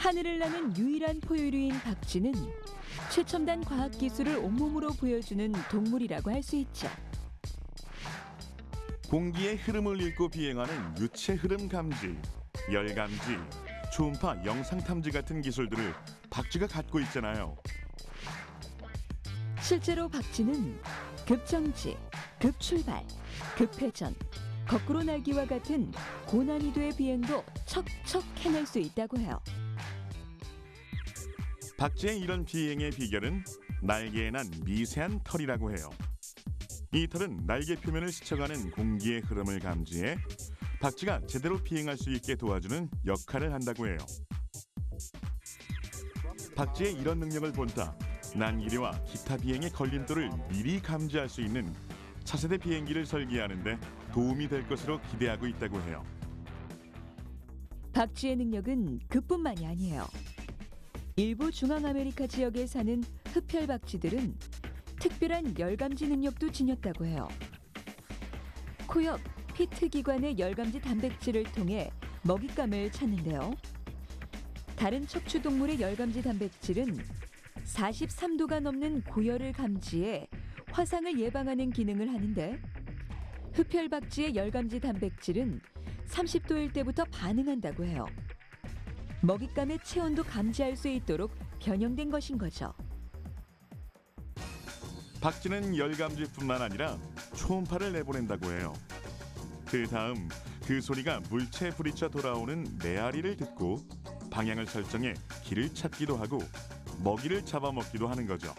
하늘을 나는 유일한 포유류인 박쥐는 최첨단 과학기술을 온몸으로 보여주는 동물이라고 할 수 있죠. 공기의 흐름을 읽고 비행하는 유체 흐름 감지, 열 감지, 초음파 영상 탐지 같은 기술들을 박쥐가 갖고 있잖아요. 실제로 박쥐는 급정지, 급출발, 급회전, 거꾸로 날기와 같은 고난이도의 비행도 척척 해낼 수 있다고 해요. 박쥐의 이런 비행의 비결은 날개에 난 미세한 털이라고 해요. 이 털은 날개 표면을 스쳐가는 공기의 흐름을 감지해 박쥐가 제대로 비행할 수 있게 도와주는 역할을 한다고 해요. 박쥐의 이런 능력을 본따 난기류와 기타 비행의 걸림돌을 미리 감지할 수 있는 차세대 비행기를 설계하는 데 도움이 될 것으로 기대하고 있다고 해요. 박쥐의 능력은 그뿐만이 아니에요. 일부 중앙아메리카 지역에 사는 흡혈박쥐들은 특별한 열감지 능력도 지녔다고 해요. 코 옆 피트 기관의 열감지 단백질을 통해 먹잇감을 찾는데요. 다른 척추동물의 열감지 단백질은 43도가 넘는 고열을 감지해 화상을 예방하는 기능을 하는데 흡혈박쥐의 열감지 단백질은 30도일 때부터 반응한다고 해요. 먹잇감의 체온도 감지할 수 있도록 변형된 것인 거죠. 박쥐는 열감지뿐만 아니라 초음파를 내보낸다고 해요. 그 다음 그 소리가 물체에 부딪혀 돌아오는 메아리를 듣고 방향을 설정해 길을 찾기도 하고 먹이를 잡아먹기도 하는 거죠.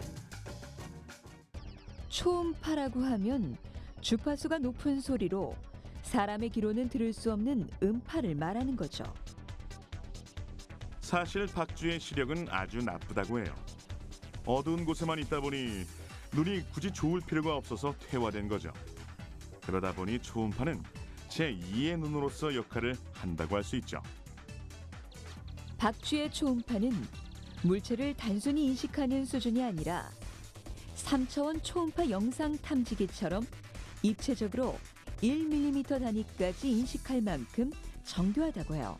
초음파라고 하면 주파수가 높은 소리로 사람의 귀로는 들을 수 없는 음파를 말하는 거죠. 사실 박쥐의 시력은 아주 나쁘다고 해요. 어두운 곳에만 있다 보니 눈이 굳이 좋을 필요가 없어서 퇴화된 거죠. 그러다 보니 초음파는 제2의 눈으로서 역할을 한다고 할 수 있죠. 박쥐의 초음파는 물체를 단순히 인식하는 수준이 아니라 3차원 초음파 영상 탐지기처럼 입체적으로 1mm 단위까지 인식할 만큼 정교하다고 해요.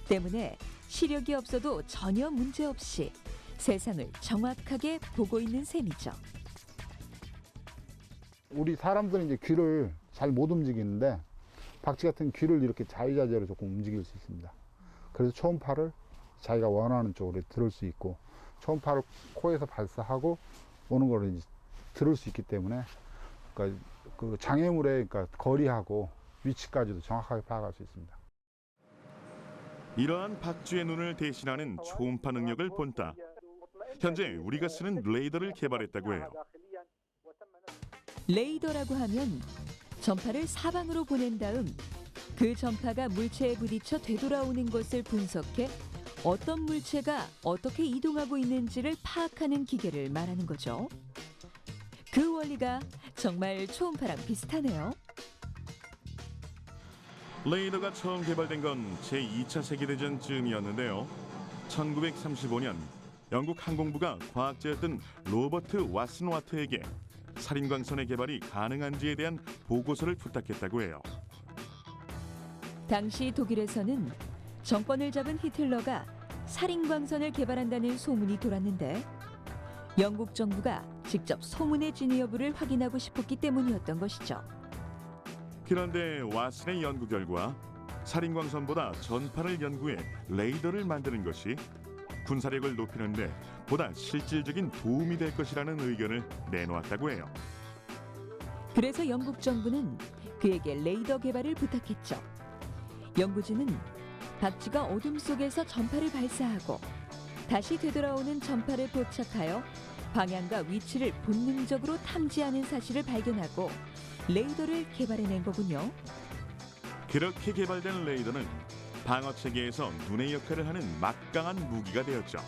때문에 시력이 없어도 전혀 문제없이 세상을 정확하게 보고 있는 셈이죠. 우리 사람들은 이제 귀를 잘 못 움직이는데 박쥐 같은 귀를 이렇게 자유자재로 조금 움직일 수 있습니다. 그래서 초음파를 자기가 원하는 쪽으로 들을 수 있고 초음파를 코에서 발사하고 오는 걸 이제 들을 수 있기 때문에 그러니까 그 장애물의 그러니까 거리하고 위치까지도 정확하게 파악할 수 있습니다. 이러한 박쥐의 눈을 대신하는 초음파 능력을 본따 현재 우리가 쓰는 레이더를 개발했다고 해요. 레이더라고 하면 전파를 사방으로 보낸 다음 그 전파가 물체에 부딪혀 되돌아오는 것을 분석해 어떤 물체가 어떻게 이동하고 있는지를 파악하는 기계를 말하는 거죠. 그 원리가 정말 초음파랑 비슷하네요. 레이더가 처음 개발된 건 제2차 세계대전 즈음이었는데요. 1935년 영국 항공부가 과학자였던 로버트 왓슨 와트에게 살인광선의 개발이 가능한지에 대한 보고서를 부탁했다고 해요. 당시 독일에서는 정권을 잡은 히틀러가 살인광선을 개발한다는 소문이 돌았는데 영국 정부가 직접 소문의 진위 여부를 확인하고 싶었기 때문이었던 것이죠. 그런데 왓슨의 연구 결과 살인광선보다 전파를 연구해 레이더를 만드는 것이 군사력을 높이는 데 보다 실질적인 도움이 될 것이라는 의견을 내놓았다고 해요. 그래서 영국 정부는 그에게 레이더 개발을 부탁했죠. 연구진은 박쥐가 어둠 속에서 전파를 발사하고 다시 되돌아오는 전파를 포착하여 방향과 위치를 본능적으로 탐지하는 사실을 발견하고 레이더를 개발해낸 거군요. 그렇게 개발된 레이더는 방어 체계에서 눈의 역할을 하는 막강한 무기가 되었죠.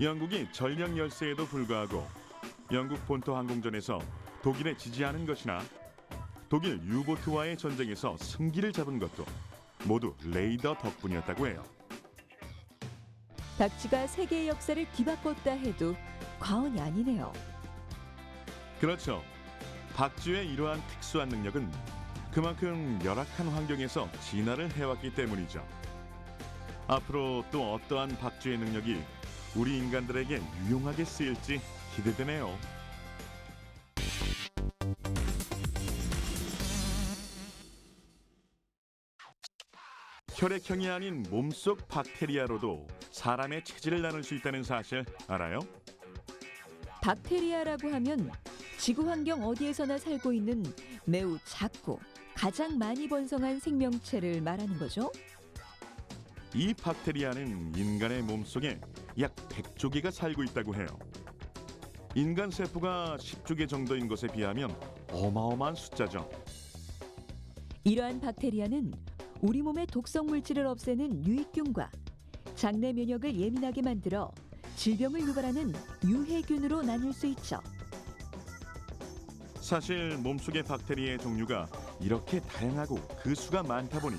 영국이 전력 열세에도 불구하고 영국 본토 항공전에서 독일에 지지하는 것이나 독일 유보트와의 전쟁에서 승기를 잡은 것도 모두 레이더 덕분이었다고 해요. 박쥐가 세계의 역사를 뒤바꿨다 해도 과언이 아니네요. 그렇죠. 박쥐의 이러한 특수한 능력은 그만큼 열악한 환경에서 진화를 해왔기 때문이죠. 앞으로 또 어떠한 박쥐의 능력이 우리 인간들에게 유용하게 쓰일지 기대되네요. 혈액형이 아닌 몸속 박테리아로도 사람의 체질을 나눌 수 있다는 사실 알아요? 박테리아라고 하면 지구 환경 어디에서나 살고 있는 매우 작고 가장 많이 번성한 생명체를 말하는 거죠. 이 박테리아는 인간의 몸속에 약 100조개가 살고 있다고 해요. 인간 세포가 10조개 정도인 것에 비하면 어마어마한 숫자죠. 이러한 박테리아는 우리 몸의 독성 물질을 없애는 유익균과 장내 면역을 예민하게 만들어 질병을 유발하는 유해균으로 나뉠 수 있죠. 사실 몸속의 박테리아의 종류가 이렇게 다양하고 그 수가 많다 보니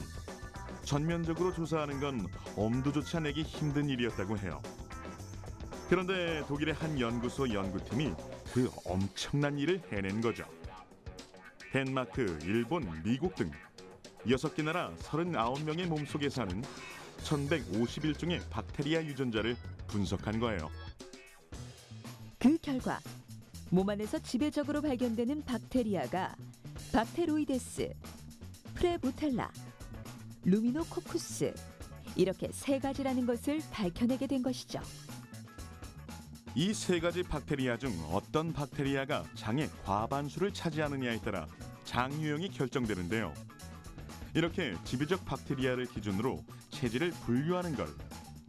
전면적으로 조사하는 건 엄두조차 내기 힘든 일이었다고 해요. 그런데 독일의 한 연구소 연구팀이 그 엄청난 일을 해낸 거죠. 덴마크, 일본, 미국 등 6개 나라 39명의 몸속에 사는 1151종의 박테리아 유전자를 분석한 거예요. 그 결과 몸 안에서 지배적으로 발견되는 박테리아가 박테로이데스, 프레보텔라, 루미노코쿠스 이렇게 3가지라는 것을 밝혀내게 된 것이죠. 이 3가지 박테리아 중 어떤 박테리아가 장의 과반수를 차지하느냐에 따라 장 유형이 결정되는데요. 이렇게 지배적 박테리아를 기준으로 체질을 분류하는 걸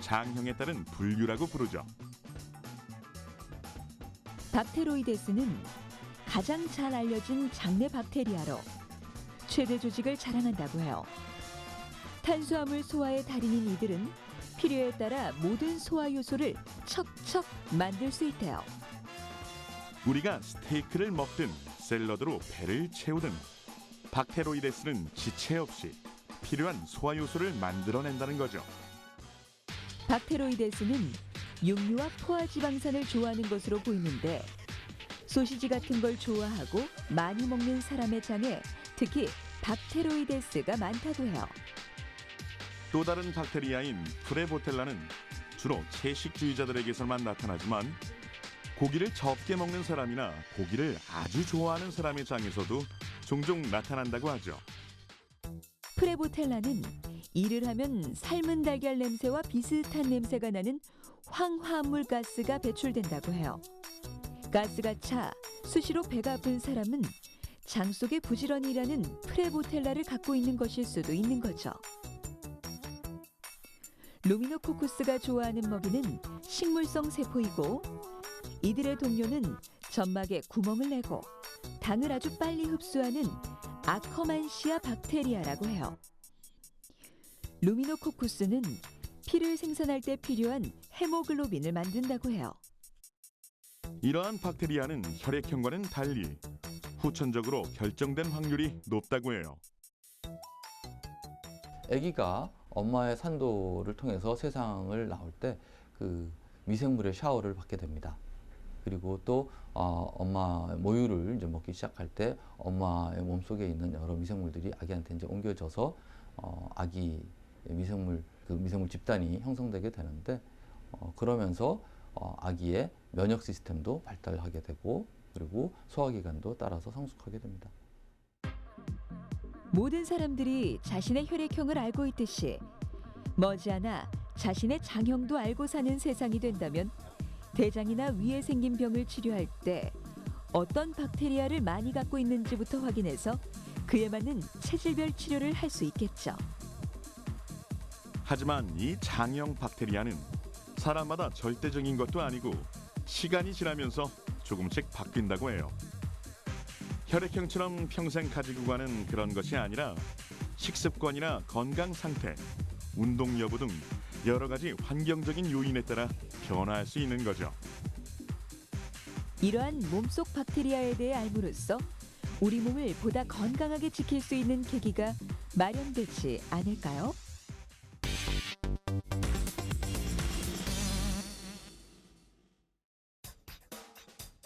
장형에 따른 분류라고 부르죠. 박테로이데스는 가장 잘 알려진 장내 박테리아로 최대 조직을 자랑한다고 해요. 탄수화물 소화의 달인인 이들은 필요에 따라 모든 소화 요소를 척척 만들 수 있대요. 우리가 스테이크를 먹든 샐러드로 배를 채우든 박테로이데스는 지체 없이 필요한 소화 요소를 만들어낸다는 거죠. 박테로이데스는 육류와 포화지방산을 좋아하는 것으로 보이는데 소시지 같은 걸 좋아하고 많이 먹는 사람의 장에 특히 박테로이데스가 많다고 해요. 또 다른 박테리아인 프레보텔라는 주로 채식주의자들에게서만 나타나지만 고기를 적게 먹는 사람이나 고기를 아주 좋아하는 사람의 장에서도 종종 나타난다고 하죠. 프레보텔라는 일을 하면 삶은 달걀 냄새와 비슷한 냄새가 나는 황화물 가스가 배출된다고 해요. 가스가 차 수시로 배가 아픈 사람은 장 속에 부지런히 일하는 프레보텔라를 갖고 있는 것일 수도 있는 거죠. 루미노코쿠스가 좋아하는 먹이는 식물성 세포이고 이들의 동료는 점막에 구멍을 내고 당을 아주 빨리 흡수하는 아커만시아 박테리아라고 해요. 루미노코쿠스는 피를 생산할 때 필요한 헤모글로빈을 만든다고 해요. 이러한 박테리아는 혈액형과는 달리 후천적으로 결정된 확률이 높다고 해요. 아기가 엄마의 산도를 통해서 세상을 나올 때 그 미생물의 샤워를 받게 됩니다. 그리고 또 엄마 모유를 이제 먹기 시작할 때 엄마의 몸속에 있는 여러 미생물들이 아기한테 이제 옮겨져서 아기 미생물 그 미생물 집단이 형성되게 되는데 그러면서 아기의 면역 시스템도 발달하게 되고 그리고 소화기관도 따라서 성숙하게 됩니다. 모든 사람들이 자신의 혈액형을 알고 있듯이 머지않아 자신의 장형도 알고 사는 세상이 된다면 대장이나 위에 생긴 병을 치료할 때 어떤 박테리아를 많이 갖고 있는지부터 확인해서 그에 맞는 체질별 치료를 할 수 있겠죠. 하지만 이 장형 박테리아는 사람마다 절대적인 것도 아니고 시간이 지나면서 조금씩 바뀐다고 해요. 혈액형처럼 평생 가지고 가는 그런 것이 아니라 식습관이나 건강 상태, 운동 여부 등 여러 가지 환경적인 요인에 따라 변화할 수 있는 거죠. 이러한 몸속 박테리아에 대해 알므로써 우리 몸을 보다 건강하게 지킬 수 있는 계기가 마련되지 않을까요?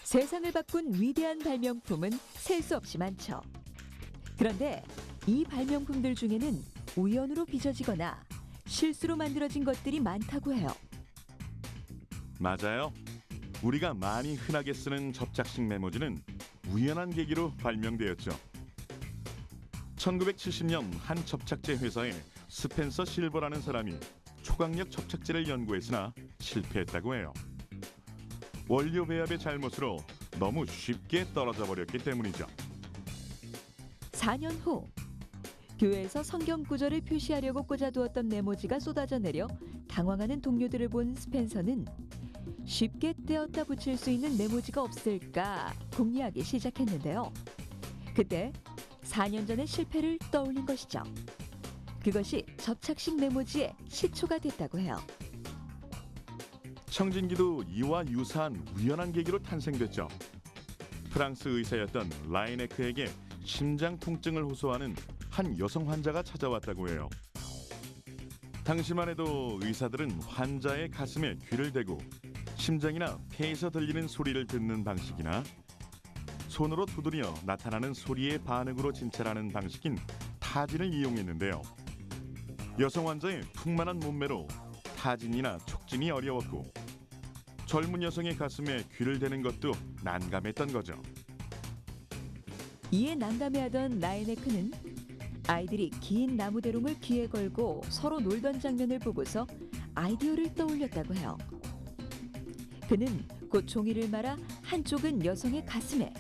세상을 바꾼 위대한 발명품은 셀 수 없이 많죠. 그런데 이 발명품들 중에는 우연으로 빚어지거나 실수로 만들어진 것들이 많다고 해요. 맞아요. 우리가 많이 흔하게 쓰는 접착식 메모지는 우연한 계기로 발명되었죠. 1970년 한 접착제 회사에 스펜서 실버라는 사람이 초강력 접착제를 연구했으나 실패했다고 해요. 원료 배합의 잘못으로 너무 쉽게 떨어져 버렸기 때문이죠. 4년 후 교회에서 성경 구절을 표시하려고 꽂아두었던 메모지가 쏟아져 내려 당황하는 동료들을 본 스펜서는 쉽게 떼었다 붙일 수 있는 메모지가 없을까 궁리하기 시작했는데요. 그때 4년 전의 실패를 떠올린 것이죠. 그것이 접착식 메모지의 시초가 됐다고 해요. 청진기도 이와 유사한 우연한 계기로 탄생됐죠. 프랑스 의사였던 라이네크에게 심장 통증을 호소하는 한 여성 환자가 찾아왔다고 해요. 당시만 해도 의사들은 환자의 가슴에 귀를 대고 심장이나 폐에서 들리는 소리를 듣는 방식이나 손으로 두드려 나타나는 소리의 반응으로 진찰하는 방식인 타진을 이용했는데요. 여성 환자의 풍만한 몸매로 타진이나 촉진이 어려웠고 젊은 여성의 가슴에 귀를 대는 것도 난감했던 거죠. 이에 난감해하던 라이네크는 아이들이 긴 나무대롱을 귀에 걸고 서로 놀던 장면을 보고서 아이디어를 떠올렸다고 해요. 그는 곧 종이를 말아 한쪽은 여성의 가슴에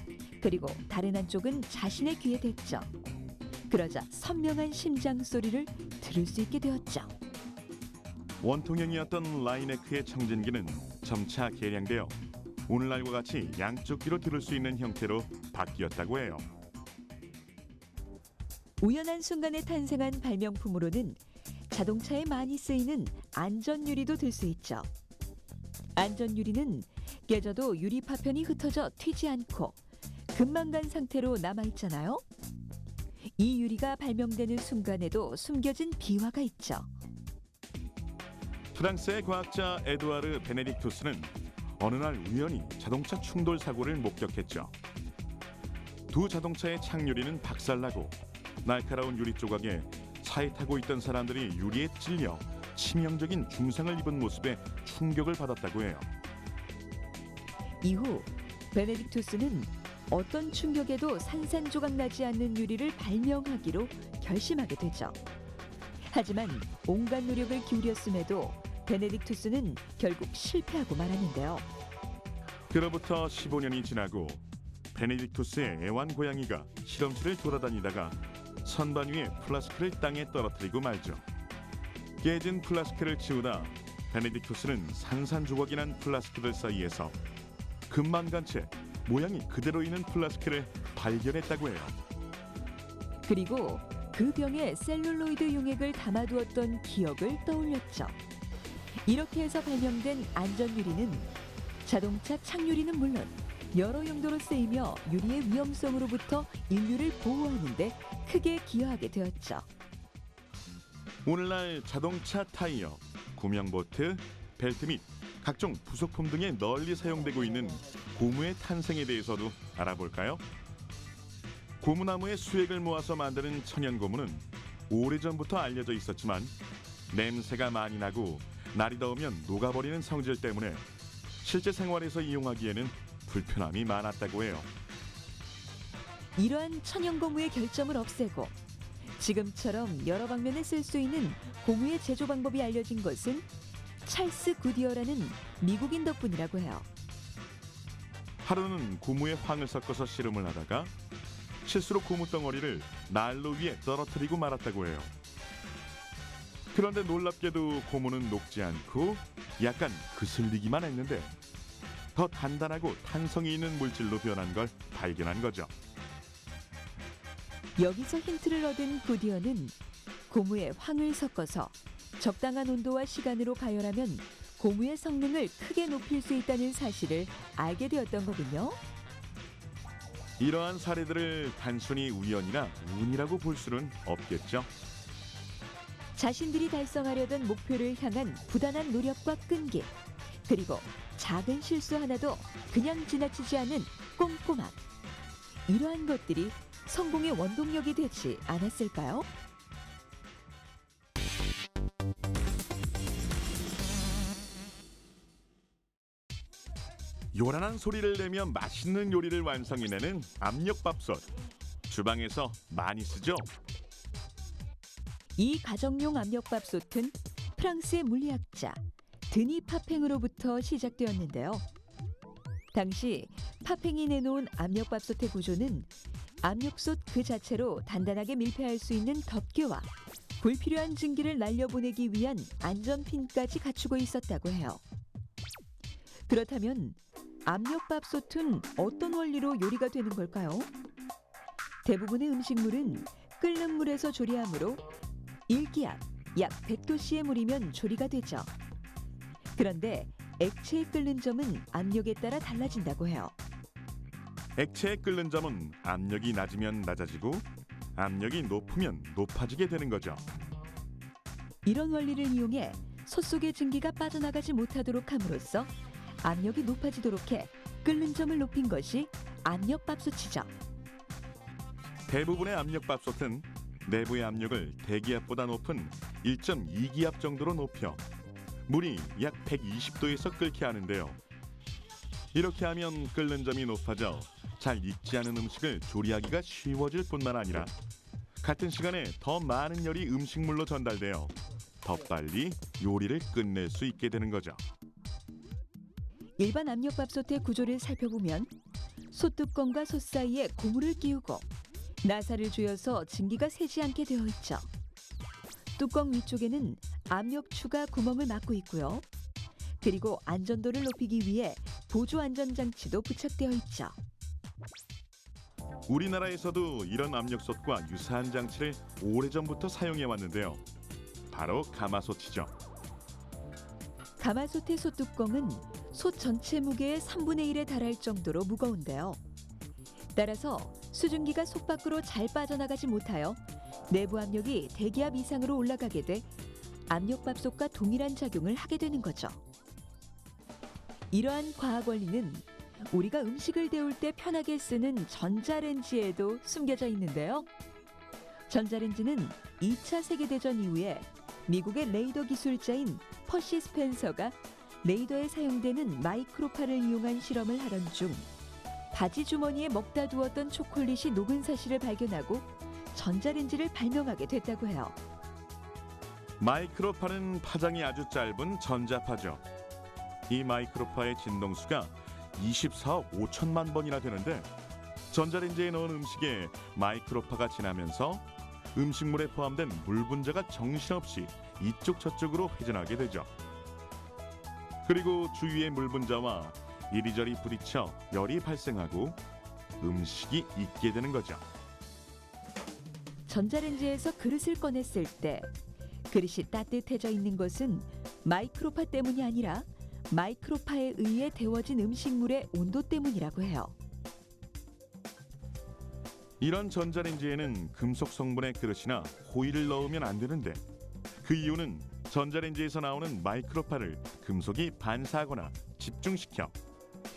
그리고 다른 한쪽은 자신의 귀에 댔죠. 그러자 선명한 심장 소리를 들을 수 있게 되었죠. 원통형이었던 라이네크의 청진기는 점차 개량되어 오늘날과 같이 양쪽 귀로 들을 수 있는 형태로 바뀌었다고 해요. 우연한 순간에 탄생한 발명품으로는 자동차에 많이 쓰이는 안전유리도 들 수 있죠. 안전유리는 깨져도 유리 파편이 흩어져 튀지 않고 금만간 상태로 남아있잖아요. 이 유리가 발명되는 순간에도 숨겨진 비화가 있죠. 프랑스의 과학자 에두아르 베네딕투스는 어느 날 우연히 자동차 충돌 사고를 목격했죠. 두 자동차의 창유리는 박살나고 날카로운 유리 조각에 차에 타고 있던 사람들이 유리에 찔려 치명적인 중상을 입은 모습에 충격을 받았다고 해요. 이후 베네딕투스는 어떤 충격에도 산산조각 나지 않는 유리를 발명하기로 결심하게 되죠. 하지만 온갖 노력을 기울였음에도 베네딕투스는 결국 실패하고 말았는데요. 그로부터 15년이 지나고 베네딕투스의 애완고양이가 실험실을 돌아다니다가 선반 위에 플라스크를 땅에 떨어뜨리고 말죠. 깨진 플라스크를 치우다 베네딕투스는 산산조각이 난 플라스크들 사이에서 금만간채 모양이 그대로 있는 플라스크를 발견했다고 해요. 그리고 그 병에 셀룰로이드 용액을 담아두었던 기억을 떠올렸죠. 이렇게 해서 발명된 안전유리는 자동차 창유리는 물론 여러 용도로 쓰이며 유리의 위험성으로부터 인류를 보호하는 데 크게 기여하게 되었죠. 오늘날 자동차 타이어, 구명보트, 벨트 및 각종 부속품 등에 널리 사용되고 있는 고무의 탄생에 대해서도 알아볼까요? 고무나무의 수액을 모아서 만드는 천연고무는 오래전부터 알려져 있었지만 냄새가 많이 나고 날이 더우면 녹아버리는 성질 때문에 실제 생활에서 이용하기에는 불편함이 많았다고 해요. 이러한 천연고무의 결점을 없애고 지금처럼 여러 방면에 쓸 수 있는 고무의 제조 방법이 알려진 것은 찰스 구디어라는 미국인 덕분이라고 해요. 하루는 고무에 황을 섞어서 씨름을 하다가 실수로 고무 덩어리를 난로 위에 떨어뜨리고 말았다고 해요. 그런데 놀랍게도 고무는 녹지 않고 약간 그슬리기만 했는데 더 단단하고 탄성이 있는 물질로 변한 걸 발견한 거죠. 여기서 힌트를 얻은 구디어는 고무에 황을 섞어서 적당한 온도와 시간으로 가열하면 고무의 성능을 크게 높일 수 있다는 사실을 알게 되었던 거군요. 이러한 사례들을 단순히 우연이나 운이라고 볼 수는 없겠죠. 자신들이 달성하려던 목표를 향한 부단한 노력과 끈기, 그리고 작은 실수 하나도 그냥 지나치지 않은 꼼꼼함. 이러한 것들이 성공의 원동력이 되지 않았을까요? 요란한 소리를 내며 맛있는 요리를 완성해내는 압력밥솥. 주방에서 많이 쓰죠. 이 가정용 압력밥솥은 프랑스의 물리학자 드니 파팽으로부터 시작되었는데요. 당시 파팽이 내놓은 압력밥솥의 구조는 압력솥 그 자체로 단단하게 밀폐할 수 있는 덮개와 불필요한 증기를 날려보내기 위한 안전핀까지 갖추고 있었다고 해요. 그렇다면 압력밥솥은 어떤 원리로 요리가 되는 걸까요? 대부분의 음식물은 끓는 물에서 조리하므로 일기압 약 100도씨의 물이면 조리가 되죠. 그런데 액체에 끓는 점은 압력에 따라 달라진다고 해요. 액체에 끓는 점은 압력이 낮으면 낮아지고 압력이 높으면 높아지게 되는 거죠. 이런 원리를 이용해 솥 속의 증기가 빠져나가지 못하도록 함으로써 압력이 높아지도록 해 끓는 점을 높인 것이 압력밥솥이죠. 대부분의 압력밥솥은 내부의 압력을 대기압보다 높은 1.2기압 정도로 높여 물이 약 120도에서 끓게 하는데요. 이렇게 하면 끓는 점이 높아져 잘 익지 않은 음식을 조리하기가 쉬워질 뿐만 아니라 같은 시간에 더 많은 열이 음식물로 전달되어 더 빨리 요리를 끝낼 수 있게 되는 거죠. 일반 압력밥솥의 구조를 살펴보면 솥뚜껑과 솥 사이에 고무를 끼우고 나사를 조여서 증기가 새지 않게 되어 있죠. 뚜껑 위쪽에는 압력추가 구멍을 막고 있고요. 그리고 안전도를 높이기 위해 보조 안전장치도 부착되어 있죠. 우리나라에서도 이런 압력솥과 유사한 장치를 오래전부터 사용해 왔는데요. 바로 가마솥이죠. 가마솥의 솥뚜껑은 솥 전체 무게의 3분의 1에 달할 정도로 무거운데요. 따라서 수증기가 솥 밖으로 잘 빠져나가지 못하여 내부 압력이 대기압 이상으로 올라가게 돼 압력밥솥과 동일한 작용을 하게 되는 거죠. 이러한 과학 원리는 우리가 음식을 데울 때 편하게 쓰는 전자레인지에도 숨겨져 있는데요. 전자레인지는 2차 세계대전 이후에 미국의 레이더 기술자인 퍼시 스펜서가 레이더에 사용되는 마이크로파를 이용한 실험을 하던 중 바지 주머니에 먹다 두었던 초콜릿이 녹은 사실을 발견하고 전자레인지를 발명하게 됐다고 해요. 마이크로파는 파장이 아주 짧은 전자파죠. 이 마이크로파의 진동수가 24억 5천만 번이나 되는데 전자레인지에 넣은 음식에 마이크로파가 지나면서 음식물에 포함된 물 분자가 정신없이 이쪽 저쪽으로 회전하게 되죠. 그리고 주위의 물 분자와 이리저리 부딪혀 열이 발생하고 음식이 익게 되는 거죠. 전자레인지에서 그릇을 꺼냈을 때 그릇이 따뜻해져 있는 것은 마이크로파 때문이 아니라 마이크로파에 의해 데워진 음식물의 온도 때문이라고 해요. 이런 전자레인지에는 금속 성분의 그릇이나 호일을 넣으면 안 되는데 그 이유는 전자레인지에서 나오는 마이크로파를 금속이 반사하거나 집중시켜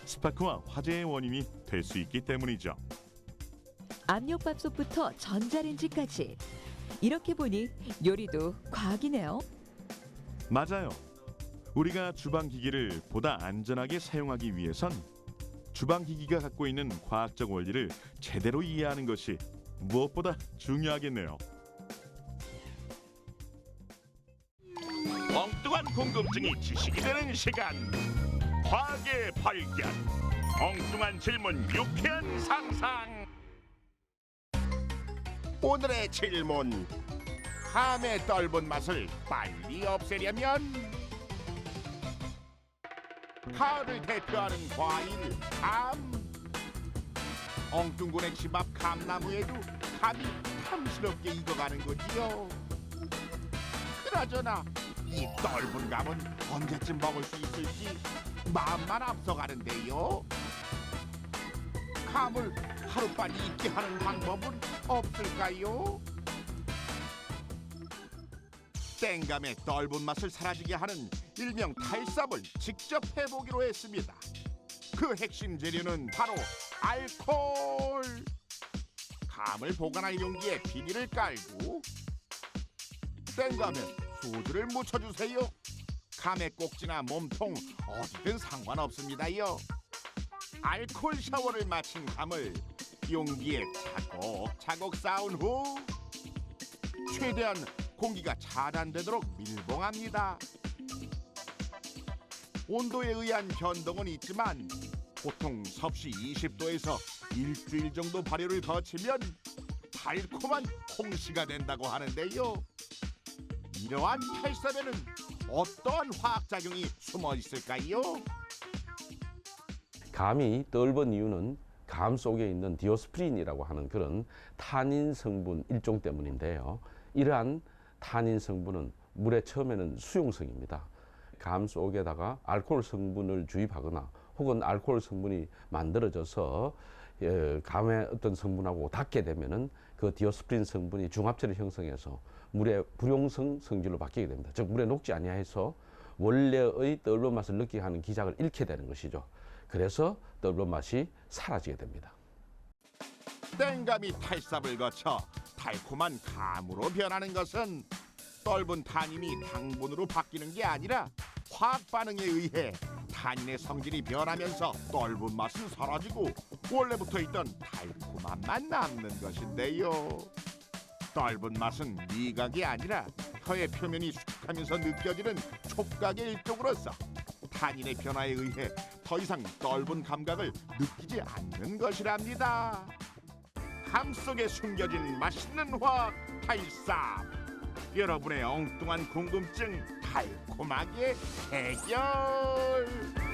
스파크와 화재의 원인이 될 수 있기 때문이죠. 압력밥솥부터 전자레인지까지 이렇게 보니 요리도 과학이네요. 맞아요. 우리가 주방기기를 보다 안전하게 사용하기 위해선 주방기기가 갖고 있는 과학적 원리를 제대로 이해하는 것이 무엇보다 중요하겠네요. 엉뚱한 궁금증이 지식이 되는 시간. 과학의 발견. 엉뚱한 질문 유쾌한 상상. 오늘의 질문. 함의 떫은 맛을 빨리 없애려면 가을을 대표하는 과일 감. 엉뚱군의 집 앞 감나무에도 감이 탐스럽게 익어가는 거지요. 그나저나 이 떫은 감은 언제쯤 먹을 수 있을지 마음만 앞서가는데요. 감을 하루빨리 익게 하는 방법은 없을까요? 땡감의 떫은 맛을 사라지게 하는 일명 탈삽을 직접 해보기로 했습니다. 그 핵심 재료는 바로 알코올. 감을 보관할 용기에 비닐을 깔고 땡감에 소주를 묻혀주세요. 감의 꼭지나 몸통 어디든 상관없습니다요. 알코올 샤워를 마친 감을 용기에 차곡차곡 쌓은 후 최대한 공기가 차단되도록 밀봉합니다. 온도에 의한 변동은 있지만 보통 섭씨 20도에서 일주일 정도 발효를 거치면 달콤한 홍시가 된다고 하는데요. 이러한 탈삽에는 어떠한 화학작용이 숨어 있을까요? 감이 떫은 이유는 감 속에 있는 디오스프린이라고 하는 그런 타닌 성분 일종 때문인데요. 이러한 타닌 성분은 물에 처음에는 수용성입니다. 감 속에다가 알코올 성분을 주입하거나 혹은 알코올 성분이 만들어져서 감의 어떤 성분하고 닿게 되면은 그 디오스프린 성분이 중합체를 형성해서 물의 불용성 성질로 바뀌게 됩니다. 즉 물에 녹지 아니하여서 원래의 떫은 맛을 느끼게 하는 기작을 잃게 되는 것이죠. 그래서 떫은 맛이 사라지게 됩니다. 땡감이 탈삽을 거쳐 달콤한 감으로 변하는 것은 떫은 타닌이 당분으로 바뀌는 게 아니라 화학 반응에 의해 타닌의 성질이 변하면서 떫은 맛은 사라지고 원래부터 있던 달콤함만 남는 것인데요. 떫은 맛은 미각이 아니라 혀의 표면이 수축하면서 느껴지는 촉각의 일종으로서 타닌의 변화에 의해 더 이상 떫은 감각을 느끼지 않는 것이랍니다. 감 속에 숨겨진 맛있는 화학 탈삽. 여러분의 엉뚱한 궁금증 달콤하게 해결.